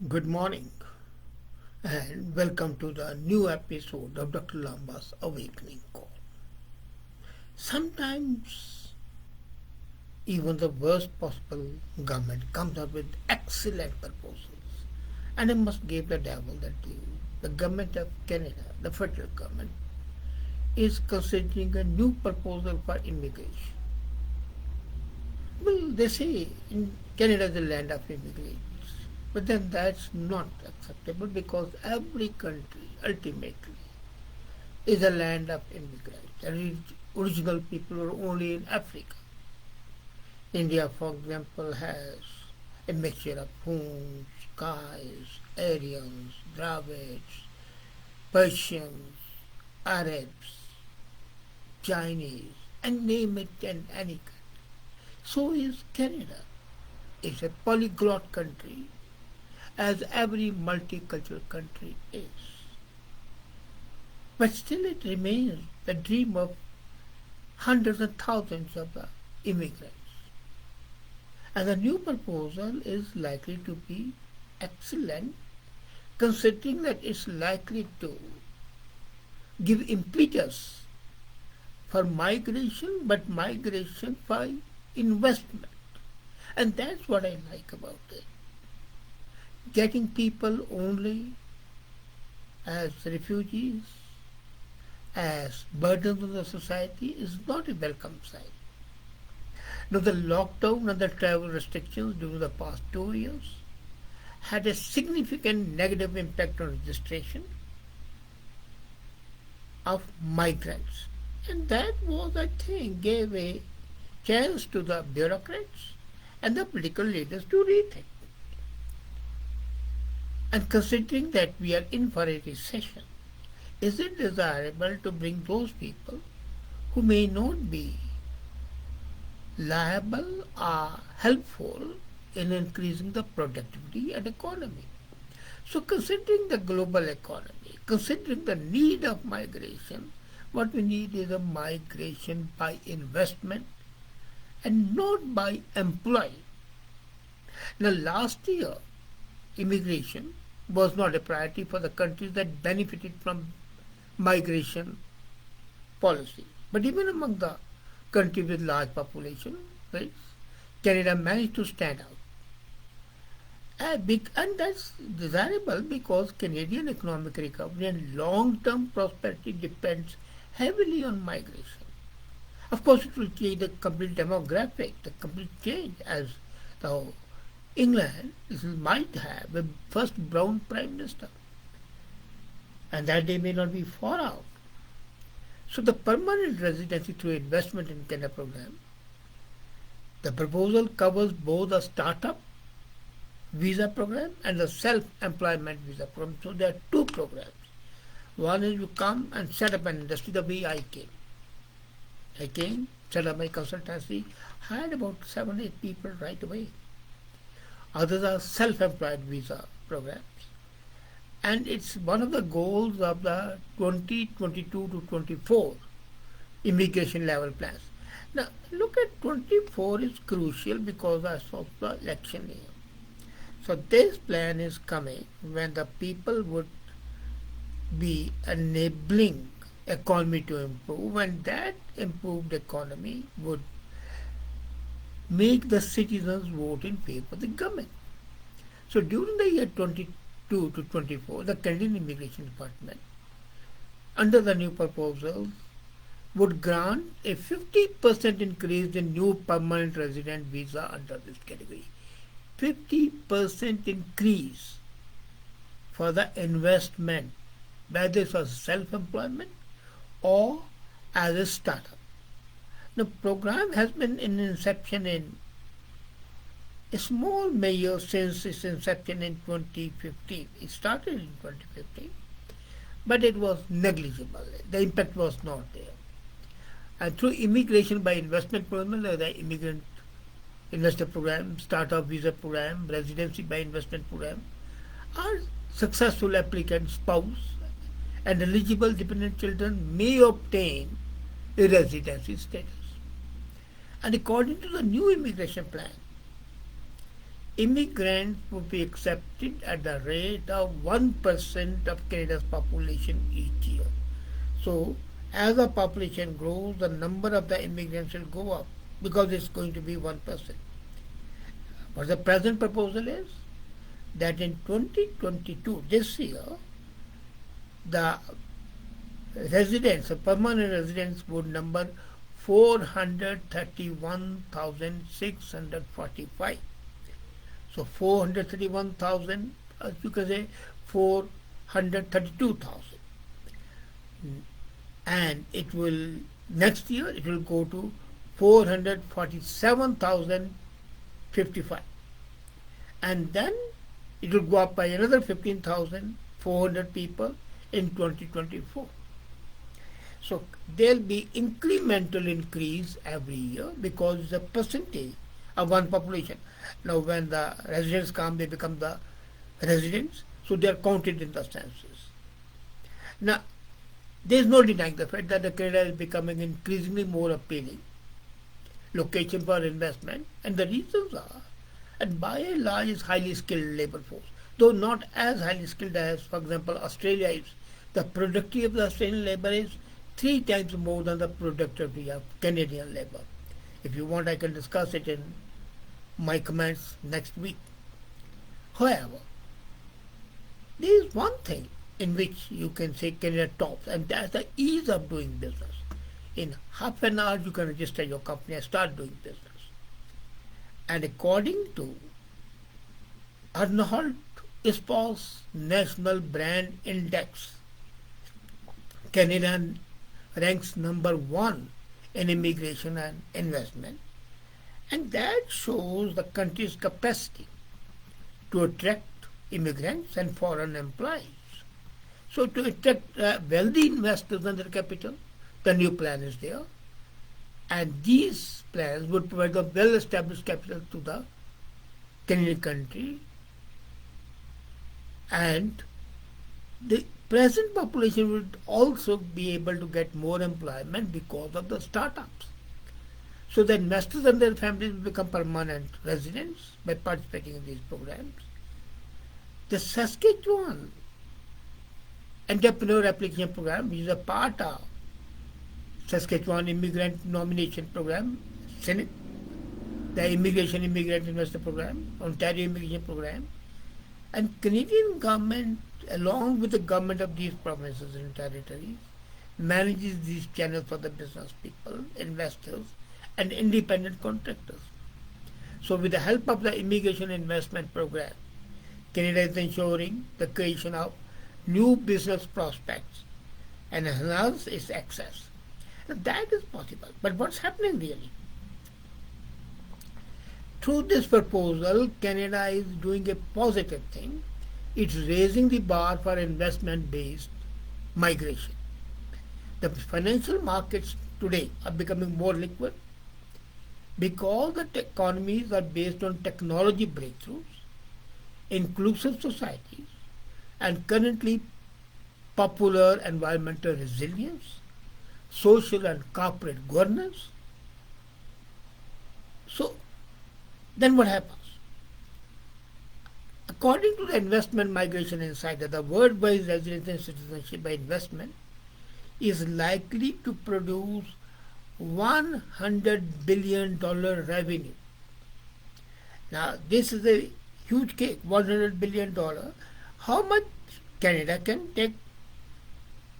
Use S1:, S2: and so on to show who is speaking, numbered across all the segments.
S1: Good morning and welcome to the new episode of Dr. Lamba's Awakening Call. Sometimes even the worst possible government comes up with excellent proposals. And I must give the devil that due. The government of Canada, the federal government, is considering a new proposal for immigration. Well, they say in Canada is the land of immigrants. But then that's not acceptable because every country ultimately is a land of immigrants. The original people were only in Africa. India, for example, has a mixture of Huns, Khais, Aryans, Dravids, Persians, Arabs, Chinese, and name it and any country. So is Canada. It's a polyglot country as every multicultural country is. But still it remains the dream of hundreds and thousands of the immigrants. And the new proposal is likely to be excellent considering that it's likely to give impetus for migration, but migration for investment. And that's what I like about it. Getting people only as refugees, as burdens on the society is not a welcome sight. Now, the lockdown and the travel restrictions during the past 2 years had a significant negative impact on registration of migrants. And that was, I think, gave a chance to the bureaucrats and the political leaders to rethink. And considering that we are in for a recession, is it desirable to bring those people who may not be liable or helpful in increasing the productivity and economy? So considering the global economy, considering the need of migration, what we need is a migration by investment and not by employment. Now last year, immigration was not a priority for the countries that benefited from migration policy. But even among the countries with large population, right, Canada managed to stand out. And that's desirable because Canadian economic recovery and long-term prosperity depends heavily on migration. Of course, it will change the complete demographic, the complete change as the England might have a first brown prime minister, and that day may not be far out. So the permanent residency through investment in Canada program, the proposal covers both the startup visa program and the self-employment visa program. So there are two programs. One is you come and set up an industry the way I came. I came, set up my consultancy, hired about 7-8 people right away. Others are self-employed visa programs. And it's one of the goals of the 2022 to 24 immigration level plans. Now, look at 24 is crucial because that's also the election year. So this plan is coming when the people would be enabling economy to improve, and that improved economy would make the citizens vote in favor of the government. So during the year 22 to 24, the Canadian Immigration Department, under the new proposals, would grant a 50% increase in new permanent resident visa under this category. 50% increase for the investment, whether it's for self-employment or as a startup. The program has been in inception in a small measure since its inception in 2015. It started in 2015, but it was negligible. The impact was not there. And through immigration by investment program, like the immigrant investor program, startup visa program, residency by investment program, our successful applicant spouse and eligible dependent children may obtain a residency status. And according to the new immigration plan, immigrants would be accepted at the rate of 1% of Canada's population each year. So, as the population grows, the number of the immigrants will go up because it's going to be 1%. But the present proposal is that in 2022, this year, the residents, the permanent residents would number 431,645. So 431,000, you can say 432,000. And it will, next year, it will go to 447,055. And then it will go up by another 15,400 people in 2024. So there will be incremental increase every year because it's a percentage of one population. Now when the residents come, they become the residents, so they are counted in the census. Now there is no denying the fact that the Canada is becoming increasingly more appealing location for investment, and the reasons are, and by and large, is highly skilled labor force, though not as highly skilled as, for example, Australia is. The productivity of the Australian labor is 3 times more than the productivity of Canadian labor. If you want, I can discuss it in my comments next week. However, there is one thing in which you can say Canada tops, and that's the ease of doing business. In half an hour, you can register your company and start doing business. And according to Arnold Ispol's National Brand Index, Canada ranks number 1 in immigration and investment. And that shows the country's capacity to attract immigrants and foreign employees. So to attract wealthy investors and their capital, the new plan is there. And these plans would provide a well-established capital to the Canadian country. And the present population would also be able to get more employment because of the startups. So the investors and their families will become permanent residents by participating in these programs. The Saskatchewan Entrepreneur Application Program, which is a part of Saskatchewan Immigrant Nomination Program, Senate, the Immigration Immigrant Investor Program, Ontario Immigration Program, and Canadian government, along with the government of these provinces and territories, manages these channels for the business people, investors, and independent contractors. So with the help of the Immigration Investment Program, Canada is ensuring the creation of new business prospects and enhance its access. And that is possible. But what's happening really? Through this proposal, Canada is doing a positive thing. It's raising the bar for investment-based migration. The financial markets today are becoming more liquid because the economies are based on technology breakthroughs, inclusive societies, and currently popular environmental resilience, social and corporate governance. So then what happens? According to the Investment Migration Insider, the worldwide residence and citizenship by investment is likely to produce $100 billion revenue. Now, this is a huge cake, $100 billion. How much Canada can take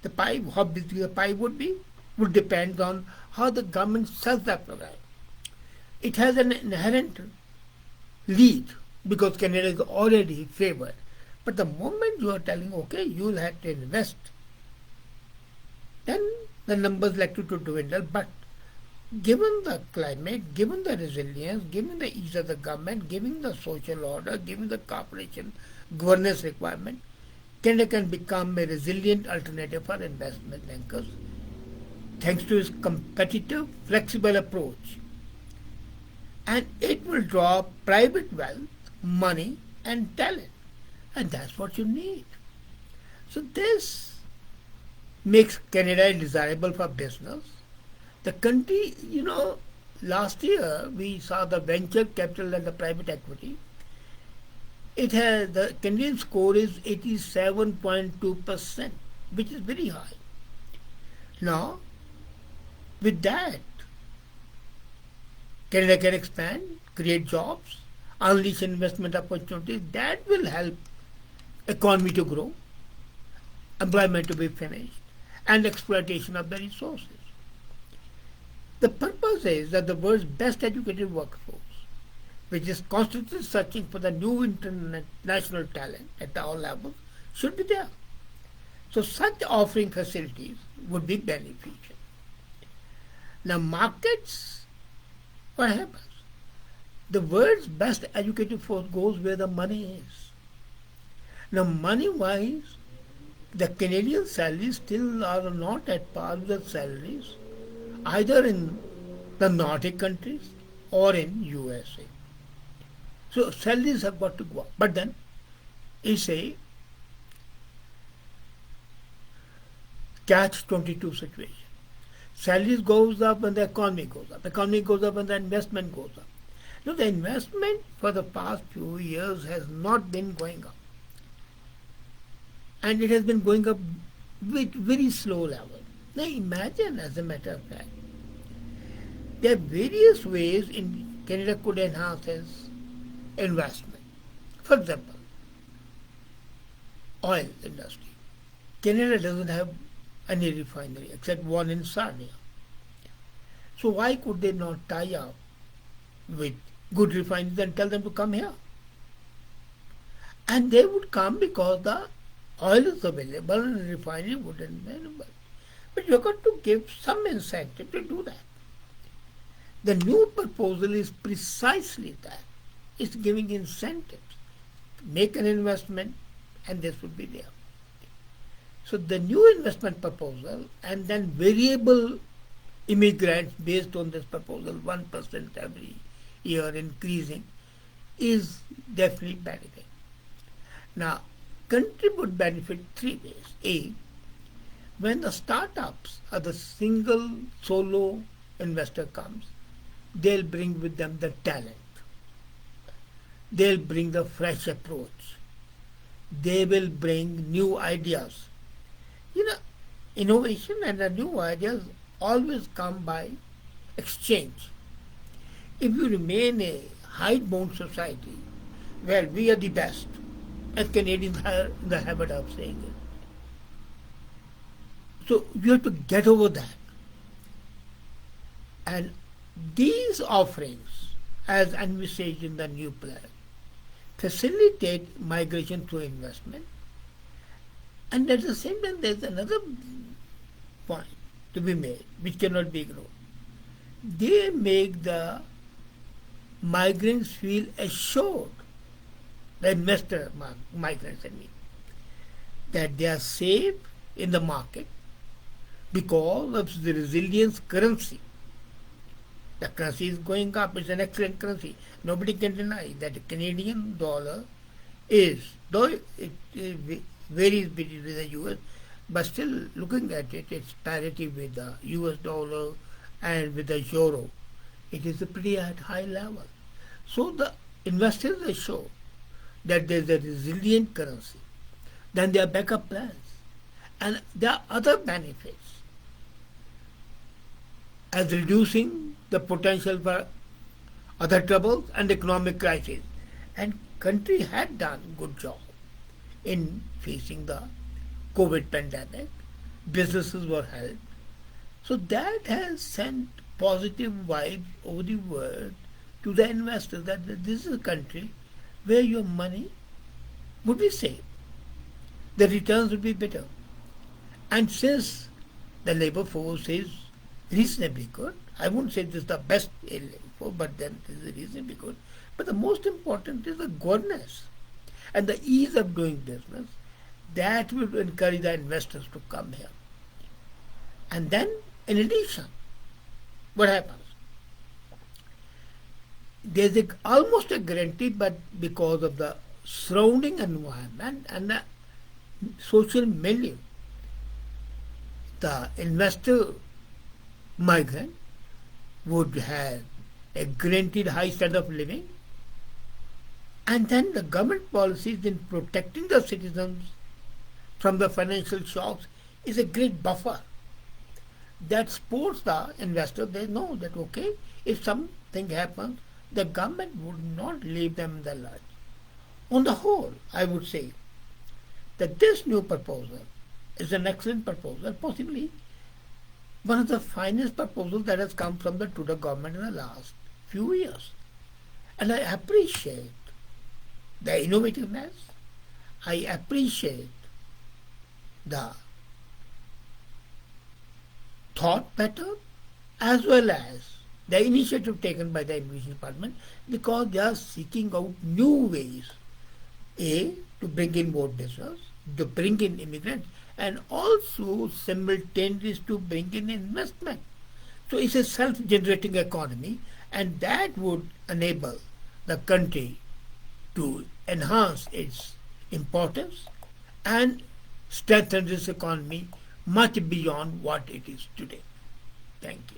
S1: the pie? How big the pie would be? Would depend on how the government sells that program. It has an inherent lead because Canada is already favored. But the moment you are telling, okay, you will have to invest, then the numbers likely to dwindle. But given the climate, given the resilience, given the ease of the government, given the social order, given the corporation governance requirement, Canada can become a resilient alternative for investment bankers thanks to its competitive, flexible approach. And it will draw private wealth, money, and talent. And that's what you need. So this makes Canada desirable for business. The country, last year we saw the venture capital and the private equity The Canadian score is 87.2%, which is very high. Now, with that, Canada can expand, create jobs, unleash investment opportunities. That will help economy to grow, employment to be finished, and exploitation of the resources. The purpose is that the world's best educated workforce, which is constantly searching for the new international talent at all levels, should be there. So such offering facilities would be beneficial. Now markets, what happens? The world's best educated force goes where the money is. Now money-wise, the Canadian salaries still are not at par with the salaries either in the Nordic countries or in USA. So salaries have got to go up. But then it's a catch-22 situation. Salaries goes up when the economy goes up. Economy goes up when the investment goes up. Now the investment for the past few years has not been going up. And it has been going up with very slow level. Now imagine, as a matter of fact, there are various ways in Canada could enhance its investment. For example, oil industry. Canada doesn't have any refinery except one in Sarnia. So why could they not tie up with good refineries and tell them to come here? And they would come because the oil is available and the refinery wouldn't be available. But you've got to give some incentive to do that. The new proposal is precisely that. It's giving incentives. Make an investment and this would be there. So the new investment proposal and then variable immigrants based on this proposal, 1% every year increasing, is definitely benefit. Now, country would benefit three ways. A, when the startups or the single solo investor comes, they'll bring with them the talent. They'll bring the fresh approach. They will bring new ideas. Innovation and the new ideas always come by exchange. If you remain a hidebound society where we are the best, as Canadians are in the habit of saying it, so you have to get over that. And these offerings, as envisaged in the new plan, facilitate migration through investment. And at the same time, there is another point to be made, which cannot be ignored. They make the migrants feel assured, the investor migrants, that they are safe in the market because of the resilience currency. The currency is going up. It's an excellent currency. Nobody can deny that the Canadian dollar is, though it varies between the US, but still looking at it, it's parity with the US dollar and with the euro. It is a pretty at high level. So the investors are sure that there's a resilient currency. Then there are backup plans. And there are other benefits as reducing the potential for other troubles and economic crisis. And country had done good job in facing the COVID pandemic. Businesses were helped. So that has sent positive vibes over the world to the investors that this is a country where your money would be safe. The returns would be better. And since the labor force is reasonably good, I wouldn't say this is the best labor force, but then it is reasonably good. But the most important is the governance and the ease of doing business. That will encourage the investors to come here. And then, in addition, what happens? There's almost a guarantee, but because of the surrounding environment and the social milieu, the investor migrant would have a guaranteed high standard of living And then the government policies in protecting the citizens from the financial shocks is a great buffer that supports the investor. They know that, okay, if something happens, the government would not leave them in the lurch. On the whole, I would say that this new proposal is an excellent proposal, possibly one of the finest proposals that has come from the Trudeau government in the last few years. And I appreciate the innovativeness, I appreciate the thought pattern, as well as the initiative taken by the Immigration Department, because they are seeking out new ways, A, to bring in more business, to bring in immigrants, and also simultaneously to bring in investment. So it's a self-generating economy, and that would enable the country to enhance its importance and strengthen this economy much beyond what it is today. Thank you.